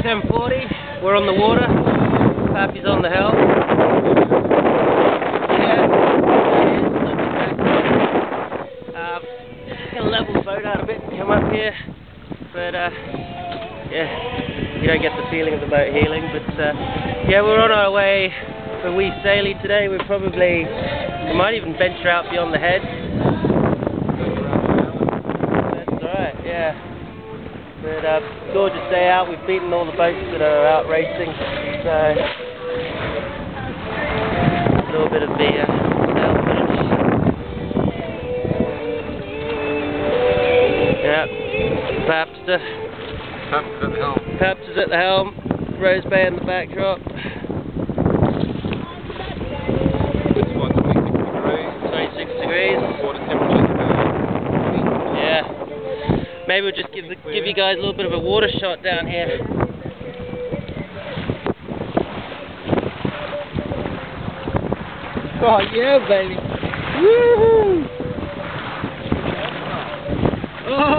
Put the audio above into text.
10:40. We're on the water. Pappy's on the helm. Yeah, gonna level the boat out a bit and come up here. But yeah, you don't get the feeling of the boat heeling. But yeah, we're on our way for wee sailie today. We might even venture out beyond the head. That's right, yeah. But gorgeous day out. We've beaten all the boats that are out racing. So a little bit of the sail footage. Yeah, Papster. Papster's at the helm. Papster's at the helm. Rose Bay in the backdrop. It's what, 26 degrees? 26 degrees. Water temperature about. Yeah. Maybe we'll just give you guys a little bit of a water shot down here. Oh yeah, baby! Woohoo! Oh.